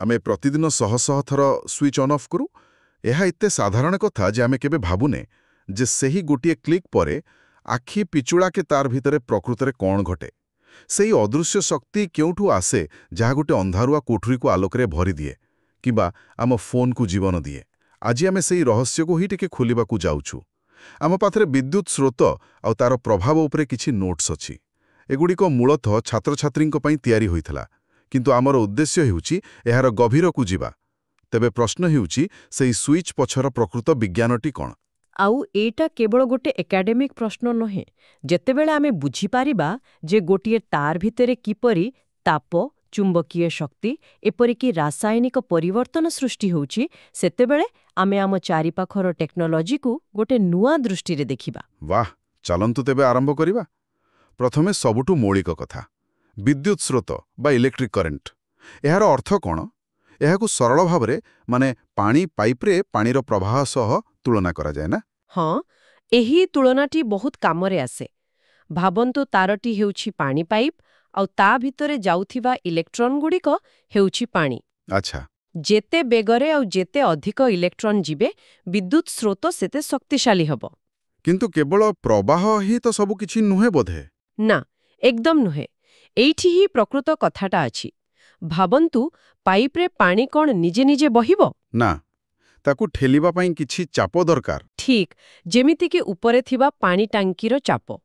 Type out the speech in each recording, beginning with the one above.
आमे प्रतिदिन शह शह थर स्विच ऑन ऑफ करू एहा इत्ते साधारण कथा जे आमे केबे भाबुने जे सही गोटिए क्लिक परे आखि पिचुड़ा के तार भितरे प्रकृतरे कौन घटे सेही अदृश्य शक्ति केउठू आसे जहा गोटे अंधारुआ कोठरी को आलोकरे भरी दिए किबा आम फोन को जीवन दिए। आज आमे सेही रहस्य को ही टिके खोलिबा को जाउछु। आम पाथरे विद्युत स्रोत आउ तार प्रभाव उपरे किछि नोट्स अछि। एगुड़िक मूलतः छात्र छात्रींक पई तैयारी होइथला, किंतु आमर उद्देश्य हेउछि एहार गभीर को जिबा। तेबे प्रश्न हेउछि सेही स्विच पछर प्रकृत विज्ञानटी कौन? आउ एटा केवल गोटे एकाडेमिक प्रश्न नहे। जेतेबेले आमे बुझी पारिबा जे गोटिए तार भितरे किपरि ताप, चुंबकीय शक्ति एपरिकी रासायनिक परिवर्तन सृष्टि होउछि, सेतेबेले आमे आम चारिपाखर टेक्नोलॉजी को गोटे नुआ दृष्टि रे देखिबा। वाह, चलंतु तेबे आरंभ करिबा। प्रथमे सबुठु मौलिक कथा, विद्युत स्रोत बा इलेक्ट्रिक करेंट। एहार अर्थ कौन? एहाकु सरल भावरे माने पानी पाइप्रे पानीर प्रवाह सह तुलना करा जाए ना? हाँ, एही तुलनाटी बहुत कामरे आसे। भाबंतु तारटी हेउछि पानी पाइप आउ ता भितरे जाउथिबा इलेक्ट्रॉन गुड़िक हेउछि पानी। अच्छा। जेते बेगरे आउ जेते अधिक इलेक्ट्रॉन जिबे विद्युत स्रोत सेते शक्तिशाली हबो। किंतु केवल प्रवाह ही तो सबु किछि नुहे बोधे? ना, एकदम नुहे। एइठी ही प्रकृत कथाटा अछि। भाबंतु पाइप्रे पानी कौन निजे निजे बहिबो? ना, ताकू ठेलिबा पई किछि चाप दरकार। ठीक, जेमिति कि उपरे थिबा पानी टांकीर चाप।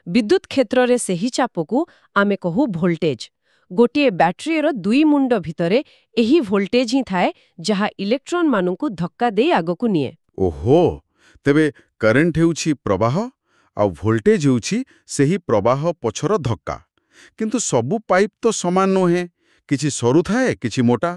विद्युत क्षेत्र रे सेही चापकू आमे कहू वोल्टेज। गोटिए बैटरीर दुई मुंड भितरे एही वोल्टेज ही थाए जहा इलेक्ट्रॉन मानू धक्का दे आगकू निए। ओहो, तेबे करेंट हेउछि प्रवाह आ वोल्टेज हेउछि सेही प्रवाह पछर धक्का। किंतु सबु पाइप तो समान नोहे, किछि सरू थाए किछि मोटा।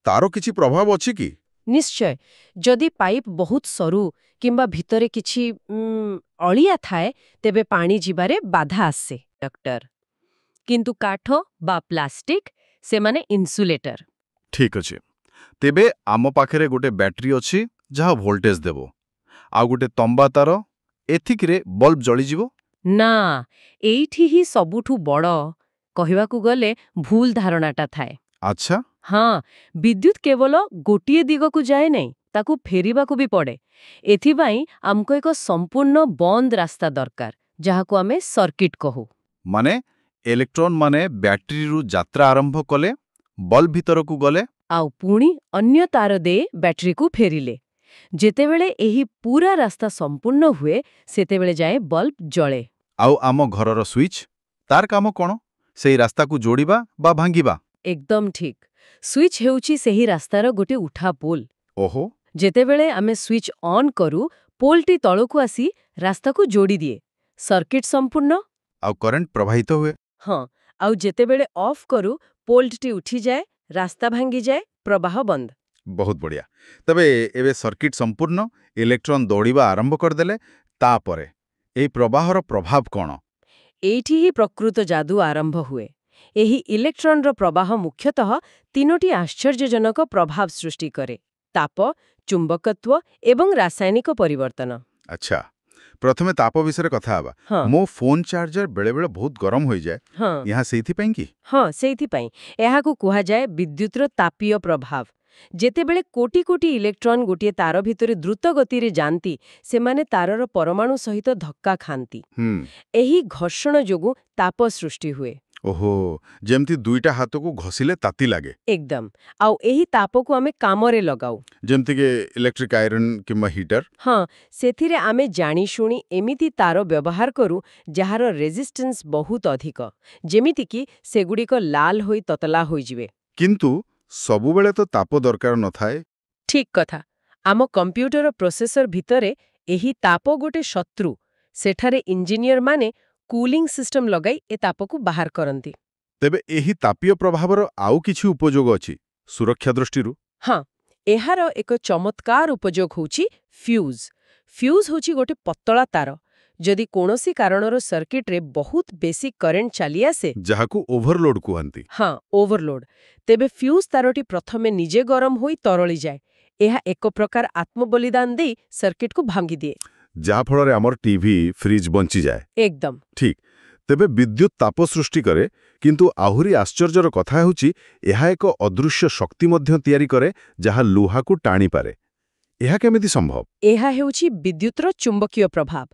तारो किछि प्रभाव अछि कि? निश्चय, जदि पाइप बहुत सरू किंबा भितरे किछि अलिया थाए तेबे पानी जिबारे बाधा आसे डॉक्टर। किंतु काठ बा प्लास्टिक से माने इन्सुलेटर। ठीक अछि। तेबे आम पाखरे गोटे बैटरी अछि जहा वोल्टेज देबो आ गोटे तंबा तार एथिकरे बल्ब जळि जिवो? ना, एइठी ही सबुठु बड़ कहिबाकू गले भूल धारणाटा थाए। अच्छा। हाँ, विद्युत केवल गोटिए दिगकू जाए नहीं, ताकू फेरिबाकू भी पड़े। एथिबाई आमको एक संपूर्ण बंद रास्ता दरकार, जहाकू आमे सर्किट कहू। माने इलेक्ट्रॉन माने बैटरी रु यात्रा आरंभ कले, बल्ब भितरकू गले आउ पुणी अन्य तार दे बैटरी को फेरिले। जेतेबेले एही पूरा रास्ता संपूर्ण हुए, सेतेबेले जाए बल्ब जळे। आउ आम घरर स्विच तार काम कोन? सेही रास्ता को जोड़िबा बा भांगिबा? एकदम ठीक। स्विच हेउची सेही रास्तार गोटे उठा पोल। ओहो। जेतेबेले आमे स्विच ऑन करू, पोलटी तळकू आसी रास्ता को जोड़ी दिए। सर्किट संपूर्ण आउ करंट प्रवाहित हुए। हाँ, आउ जेतेबेले ऑफ करू, पोलटी उठी जाए, रास्ता भांगी जाए, प्रवाह बंद। बहुत बढ़िया। तबे एबे सर्किट संपूर्ण, इलेक्ट्रॉन दौड़िबा आरंभ करदेले, तापरे एही प्रवाहर प्रभाव कोन? एइठी ही प्रकृत जादू आरंभ हुए। एही इलेक्ट्रॉनर प्रवाह मुख्यतः तीनोटी आश्चर्यजनक प्रभाव सृष्टि करे: ताप, चुंबकत्व एवं रासायनिक परिवर्तन। अच्छा, प्रथमे ताप विषय कथा आबा। हाँ। मो फोन चार्जर बेले बेले बहुत गरम होई जाए। हाँ, यहाँ सेइथि पई कि? हाँ, सेइथिपाई एहाकू कुहा जाए विद्युतर तापीय प्रभाव। जेतेबेले कोटी कोटी इलेक्ट्रॉन गोटिए तार भितरे द्रुत गति रे जानती, सेमाने तारर परमाणु सहित धक्का खांती। एही घर्षण जोगु ताप सृष्टि हुए। ओहो, जेमती दुईटा हाथ को घसिले ताती लागे। एकदम। आउ एही ताप को आमे कामरे लगाऊ, जेमती के इलेक्ट्रिक आयरन किंबा हीटर। हाँ, सेथिरे आमे जानी शुणी एमिति तार व्यवहार करू जहार रेजिस्टेंस बहुत अधिक, जेमिति कि सेगुड़िक लाल होई ततला होई जिवे। किंतु सबुबेले तो ताप दरकार न थाए। ठीक कथा। आम कंप्यूटर प्रोसेसर भितरे एही ताप गोटे शत्रु। सेठारे इंजीनियर माने कूलिंग सिस्टम लगाई ए तापकू बाहर करंती। तेबे एही तापीय प्रभावर आउ किछि उपयोग अछि सुरक्षा दृष्टिरु? हाँ, एहार एक चमत्कार उपयोग होउची फ्यूज। फ्यूज होउची गोटे पतला तार। जदि कोनोसी कारणर सर्किट रे बहुत बेसी करेंट चली आसे, जहाकू ओभरलोड कुहंती। हाँ, ओवरलोड, तेबे फ्यूज तारटी प्रथमे निजे गरम होई तरली जाए। एहा एक प्रकार आत्मबलिदान दे सर्किट को भांगी दिए। जा फଳରେ हमर टीवी फ्रिज बंची जाए। एकदम ठीक। ତେବେ ବିଦ୍ୟୁତ୍ ତାପ ସୃଷ୍ଟି କରେ, କିନ୍ତୁ ଆହୁରି ଆଶ୍ଚର୍ଯ୍ୟର କଥା ହେଉଛି ଏହା ଏକ ଅଦୃଶ୍ୟ ଶକ୍ତି ମଧ୍ୟ ତିଆରି କରେ ଯାହା ଲୁହାକୁ ଟାଣିପାରେ। ଏହା କେମିତି ସମ୍ଭବ? ଏହା ହେଉଛି ବିଦ୍ୟୁତର ଚୁମ୍ବକୀୟ ପ୍ରଭାବ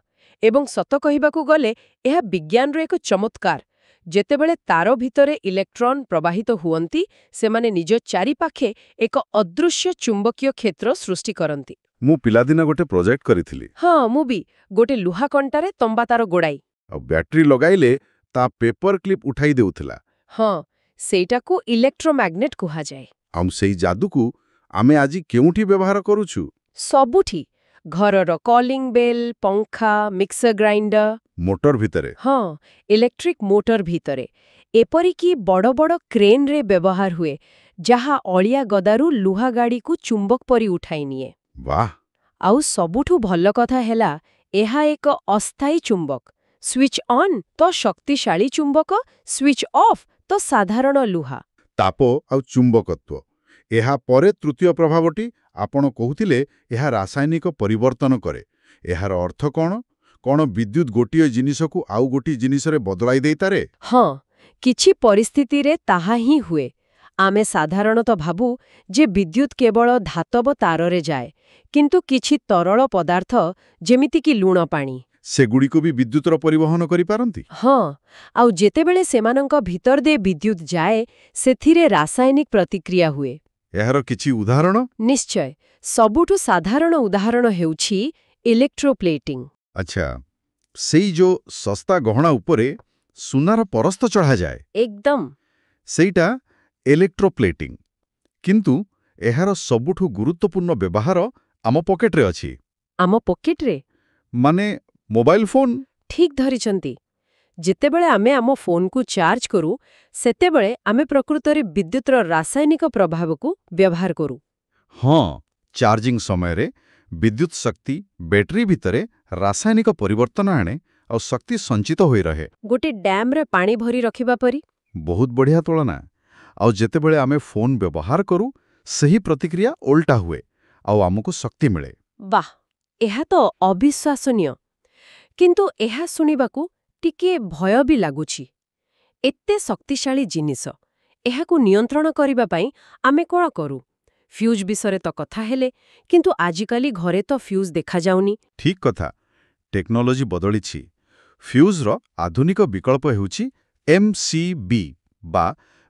ଏବଂ ସତ କହିବାକୁ ଗଲେ ଏହା ବିଜ୍ଞାନର ଏକ ଚମତ୍କାର। ଯେତେବେଳେ ତାର ଭିତରେ ଇଲେକ୍ଟ୍ରନ୍ ପ୍ରବାହିତ ହୁଅନ୍ତି, ସେମାନେ ନିଜ ଚାରିପାଖେ ଏକ ଅଦୃଶ୍ୟ ଚୁମ୍ବକୀୟ କ୍ଷେତ୍ର ସୃଷ୍ଟି କରନ୍ତି। ମୁଁ ପିଲାଦିନ ଗୋଟେ ପ୍ରୋଜେକ୍ଟ କରିଥିଲି। ହଁ, ମୁଁ ବି ଗୋଟେ ଲୁହା କଣ୍ଟାରେ ତମ୍ବା ତାର ଗୋଡ଼ାଇ। ଆଉ ବ୍ୟାଟେରୀ ଲଗାଇଲେ ତା ପେପର କ୍ଲିପ୍ ଉଠାଇ ଦେଉଥିଲା। ହଁ, ସେଇଟାକୁ ଇଲେକ୍ଟ୍ରୋମ୍ୟାଗ୍ନେଟ୍ କୁହାଯାଏ। ଆଉ ସେଇ ଯାଦୁକୁ ଆମେ ଆଜି କେଉଁଠି ବ୍ୟବହାର କରୁଛୁ? ସବୁଠି। ଘରର କଲିଂ ବେଲ୍, ପଙ୍ଖା, ମିକ୍ସର ଗ୍ରାଇଣ୍ଡର। ମୋଟର ଭିତରେ। ହଁ, ଇଲେକ୍ଟ୍ରିକ୍ ମୋଟର ଭିତରେ। ଏପରିକି ବଡ଼ ବଡ଼ କ୍ରେନ୍ରେ ବ୍ୟବହାର ହୁଏ, ଯାହା ଅଳିଆ ଗଦାରୁ ଲୁହା ଗାଡ଼ିକୁ ଚୁମ୍ବକ ପରି ଉଠାଇ ନିଏ। ବାଃ! ଆଉ ସବୁଠୁ ଭଲ କଥା ହେଲା, ଏହା ଏକ ଅସ୍ଥାୟୀ ଚୁମ୍ବକ। ସୁଇଚ୍ ଅନ୍ ତ ଶକ୍ତିଶାଳୀ ଚୁମ୍ବକ, ସୁଇଚ୍ ଅଫ୍ ତ ସାଧାରଣ ଲୁହା। ତାପ ଆଉ ଚୁମ୍ବକତ୍ୱ। ଏହା ପରେ ତୃତୀୟ ପ୍ରଭାବଟି ଆପଣ କହୁଥିଲେ ଏହା ରାସାୟନିକ ପରିବର୍ତ୍ତନ କରେ। ଏହାର ଅର୍ଥ କ'ଣ? କ'ଣ ବିଦ୍ୟୁତ୍ ଗୋଟିଏ ଜିନିଷକୁ ଆଉ ଗୋଟିଏ ଜିନିଷରେ ବଦଳାଇ ଦେଇପାରେ? ହଁ, କିଛି ପରିସ୍ଥିତିରେ ତାହା ହିଁ ହୁଏ। ଆମେ ସାଧାରଣତଃ ଭାବୁ ଯେ ବିଦ୍ୟୁତ୍ କେବଳ ଧାତବ ତାରରେ ଯାଏ, କିନ୍ତୁ କିଛି ତରଳ ପଦାର୍ଥ, ଯେମିତିକି ଲୁଣ ପାଣି, ସେଗୁଡ଼ିକୁ ବି ବିଦ୍ୟୁତର ପରିବହନ କରିପାରନ୍ତି? ହଁ, ଆଉ ଯେତେବେଳେ ସେମାନଙ୍କ ଭିତର ଦେଇ ବିଦ୍ୟୁତ୍ ଯାଏ, ସେଥିରେ ରାସାୟନିକ ପ୍ରତିକ୍ରିୟା ହୁଏ। ଏହାର କିଛି ଉଦାହରଣ? ନିଶ୍ଚୟ। ସବୁଠୁ ସାଧାରଣ ଉଦାହରଣ ହେଉଛି ଇଲେକ୍ଟ୍ରୋପ୍ଲେଟିଂ। ଆଚ୍ଛା, ସେଇ ଯୋଉ ଶସ୍ତା ଗହଣା ଉପରେ ସୁନାର ପରସ୍ତ ଚଢ଼ାଯାଏ, ଏକଦମ। ସେଇଟା ଇଲେକ୍ଟ୍ରୋପ୍ଲେଟିଂ। କିନ୍ତୁ ଏହାର ସବୁଠୁ ଗୁରୁତ୍ୱପୂର୍ଣ୍ଣ ବ୍ୟବହାର ଆମ ପକେଟରେ ଅଛି। ଆମ ପକେଟରେ? ମାନେ ମୋବାଇଲ ଫୋନ୍। ଠିକ୍ ଧରିଛନ୍ତି। ଯେତେବେଳେ ଆମେ ଆମ ଫୋନ୍କୁ ଚାର୍ଜ କରୁ, ସେତେବେଳେ ଆମେ ପ୍ରକୃତରେ ବିଦ୍ୟୁତର ରାସାୟନିକ ପ୍ରଭାବକୁ ବ୍ୟବହାର କରୁ। ହଁ, ଚାର୍ଜିଂ ସମୟରେ ବିଦ୍ୟୁତ୍ ଶକ୍ତି ବ୍ୟାଟେରୀ ଭିତରେ ରାସାୟନିକ ପରିବର୍ତ୍ତନ ଆଣେ ଆଉ ଶକ୍ତି ସଞ୍ଚିତ ହୋଇ ରହେ। ଗୋଟେ ଡ୍ୟାମ୍ରେ ପାଣି ଭରି ରଖିବା ପରି। ବହୁତ ବଢ଼ିଆ ତୁଳନା। ଆଉ ଯେତେବେଳେ ଆମେ ଫୋନ୍ ବ୍ୟବହାର କରୁ, ସେହି ପ୍ରତିକ୍ରିୟା ଓଲଟା ହୁଏ ଆଉ ଆମକୁ ଶକ୍ତି ମିଳେ। ବାଃ, ଏହା ତ ଅବିଶ୍ୱାସନୀୟ। କିନ୍ତୁ ଏହା ଶୁଣିବାକୁ ଟିକିଏ ଭୟ ବି ଲାଗୁଛି। ଏତେ ଶକ୍ତିଶାଳୀ ଜିନିଷ, ଏହାକୁ ନିୟନ୍ତ୍ରଣ କରିବା ପାଇଁ ଆମେ କ'ଣ କରୁ? ଫ୍ୟୁଜ୍ ବିଷୟରେ ତ କଥା ହେଲେ, କିନ୍ତୁ ଆଜିକାଲି ଘରେ ତ ଫ୍ୟୁଜ୍ ଦେଖାଯାଉନି। ଠିକ୍ କଥା। ଟେକ୍ନୋଲୋଜି ବଦଳିଛି। ଫ୍ୟୁଜ୍ର ଆଧୁନିକ ବିକଳ୍ପ ହେଉଛି MCB ବା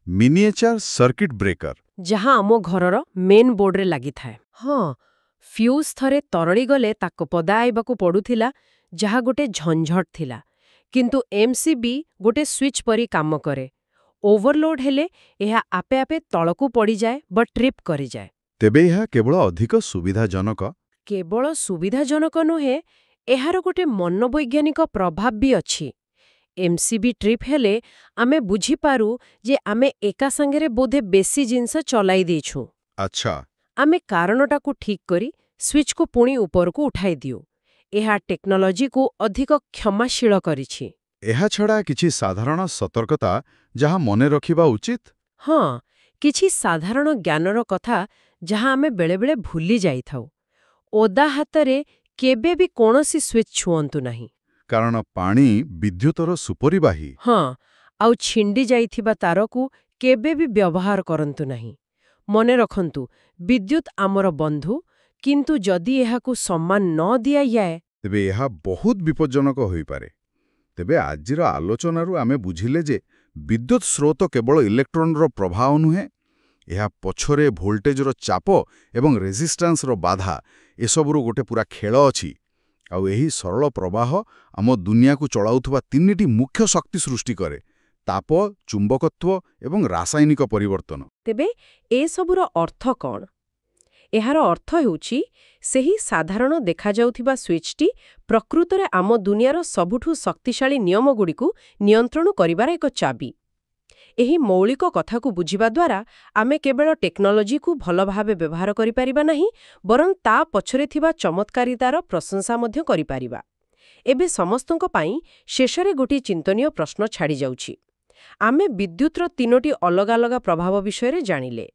ମିନିଏଚର୍ ସର୍କିଟ୍ ବ୍ରେକର। ଯାହା ଆମ ଘରର ମେନ୍ ବୋର୍ଡରେ ଲାଗିଥାଏ। ହଁ, ଫ୍ୟୁଜ୍ ଥରେ ତରଳିଗଲେ ତାକୁ ପଦାଇବାକୁ ପଡୁଥିଲା, ଯାହା ଗୋଟେ ଝଞ୍ଝଟ ଥିଲା। କିନ୍ତୁ MCB ଗୋଟେ ସୁଇଚ୍ ପରି କାମ କରେ। ଓଭରଲୋଡ୍ ହେଲେ ଏହା ଆପେ ଆପେ ତଳକୁ ପଡ଼ିଯାଏ ବା ଟ୍ରିପ୍ କରିଯାଏ। ତେବେ ଏହା କେବଳ ଅଧିକ ସୁବିଧାଜନକ? କେବଳ ସୁବିଧାଜନକ ନୁହେଁ, ଏହାର ଗୋଟେ ମନୋବୈଜ୍ଞାନିକ ପ୍ରଭାବ ବି ଅଛି। MCB ଟ୍ରିପ୍ ହେଲେ ଆମେ ବୁଝିପାରୁ ଯେ ଆମେ ଏକା ସାଙ୍ଗରେ ବୋଧେ ବେଶୀ ଜିନିଷ ଚଲାଇ ଦେଇଛୁ। ଆଚ୍ଛା। ଆମେ କାରଣଟାକୁ ଠିକ୍ କରି ସୁଇଚ୍କୁ ପୁଣି ଉପରକୁ ଉଠାଇ ଦିଉ। ଏହା ଟେକ୍ନୋଲୋଜିକୁ ଅଧିକ କ୍ଷମାଶୀଳ କରିଛି। ଏହା ଛଡ଼ା କିଛି ସାଧାରଣ ସତର୍କତା ଯାହା ମନେ ରଖିବା ଉଚିତ? ହଁ, କିଛି ସାଧାରଣ ଜ୍ଞାନର କଥା ଯାହା ଆମେ ବେଳେବେଳେ ଭୁଲି ଯାଇଥାଉ। ଓଦା ହାତରେ କେବେ ବି କୌଣସି ସୁଇଚ୍ ଛୁଅନ୍ତୁ ନାହିଁ। କାରଣ ପାଣି ବିଦ୍ୟୁତର ସୁପରିବାହୀ। ହଁ, ଆଉ ଛିଣ୍ଡି ଯାଇଥିବା ତାରକୁ କେବେ ବି ବ୍ୟବହାର କରନ୍ତୁ ନାହିଁ। ମନେ ରଖନ୍ତୁ, ବିଦ୍ୟୁତ୍ ଆମର ବନ୍ଧୁ, କିନ୍ତୁ ଯଦି ଏହାକୁ ସମ୍ମାନ ନ ଦିଆଯାଏ, ତେବେ ଏହା ବହୁତ ବିପଜ୍ଜନକ ହୋଇପାରେ। ତେବେ ଆଜିର ଆଲୋଚନାରୁ ଆମେ ବୁଝିଲେ ଯେ ବିଦ୍ୟୁତ୍ ସ୍ରୋତ କେବଳ ଇଲେକ୍ଟ୍ରନର ପ୍ରବାହ ନୁହେଁ, ଏହା ପଛରେ ଭୋଲ୍ଟେଜର ଚାପ ଏବଂ ରେଜିଷ୍ଟାନ୍ସର ବାଧା, ଏସବୁର ଗୋଟେ ପୁରା ଖେଳ ଅଛି। ଆଉ ଏହି ସରଳ ପ୍ରବାହ ଆମ ଦୁନିଆକୁ ଚଳାଉଥିବା ତିନିଟି ମୁଖ୍ୟ ଶକ୍ତି ସୃଷ୍ଟି କରେ: ତାପ, ଚୁମ୍ବକତ୍ୱ ଏବଂ ରାସାୟନିକ ପରିବର୍ତ୍ତନ। ତେବେ ଏସବୁର ଅର୍ଥ କ'ଣ? ଏହାର ଅର୍ଥ ହେଉଛି, ସେହି ସାଧାରଣ ଦେଖାଯାଉଥିବା ସୁଇଚ୍ଟି ପ୍ରକୃତରେ ଆମ ଦୁନିଆର ସବୁଠୁ ଶକ୍ତିଶାଳୀ ନିୟମଗୁଡ଼ିକୁ ନିୟନ୍ତ୍ରଣ କରିବାର ଏକ ଚାବି। ଏହି ମୌଳିକ କଥାକୁ ବୁଝିବା ଦ୍ୱାରା ଆମେ କେବଳ ଟେକ୍ନୋଲୋଜିକୁ ଭଲ ଭାବେ ବ୍ୟବହାର କରିପାରିବା ନାହିଁ, ବରଂ ତା ପଛରେ ଥିବା ଚମତ୍କାରିତାର ପ୍ରଶଂସା ମଧ୍ୟ କରିପାରିବା। ଏବେ ସମସ୍ତଙ୍କ ପାଇଁ ଶେଷରେ ଗୋଟିଏ ଚିନ୍ତନୀୟ ପ୍ରଶ୍ନ ଛାଡ଼ିଯାଉଛି। ଆମେ ବିଦ୍ୟୁତର ତିନୋଟି ଅଲଗା ଅଲଗା ପ୍ରଭାବ ବିଷୟରେ ଜାଣିଲେ।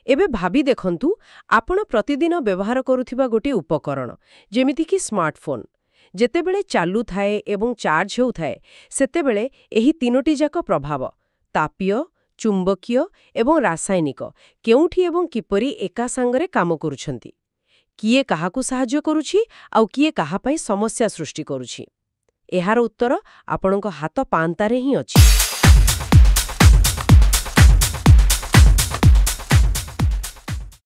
ଏବେ ଭାବି ଦେଖନ୍ତୁ, ଆପଣ ପ୍ରତିଦିନ ବ୍ୟବହାର କରୁଥିବା ଗୋଟିଏ ଉପକରଣ, ଯେମିତିକି ସ୍ମାର୍ଟଫୋନ୍, ଯେତେବେଳେ ଚାଲୁଥାଏ ଏବଂ ଚାର୍ଜ ହେଉଥାଏ ସେତେବେଳେ ଏହି ତିନୋଟି ଯାକ ପ୍ରଭାବ ତାପୀୟ, ଚୁମ୍ବକୀୟ ଏବଂ ରାସାୟନିକ କେଉଁଠି ଏବଂ କିପରି ଏକା ସାଙ୍ଗରେ କାମ କରୁଛନ୍ତି। କିଏ କାହାକୁ ସାହାଯ୍ୟ କରୁଛି ଆଉ କିଏ କାହା ପାଇଁ ସମସ୍ୟା ସୃଷ୍ଟି କରୁଛି। ଏହାର ଉତ୍ତର ଆପଣଙ୍କ ହାତ ପାଆନ୍ତାରେ ହିଁ ଅଛି।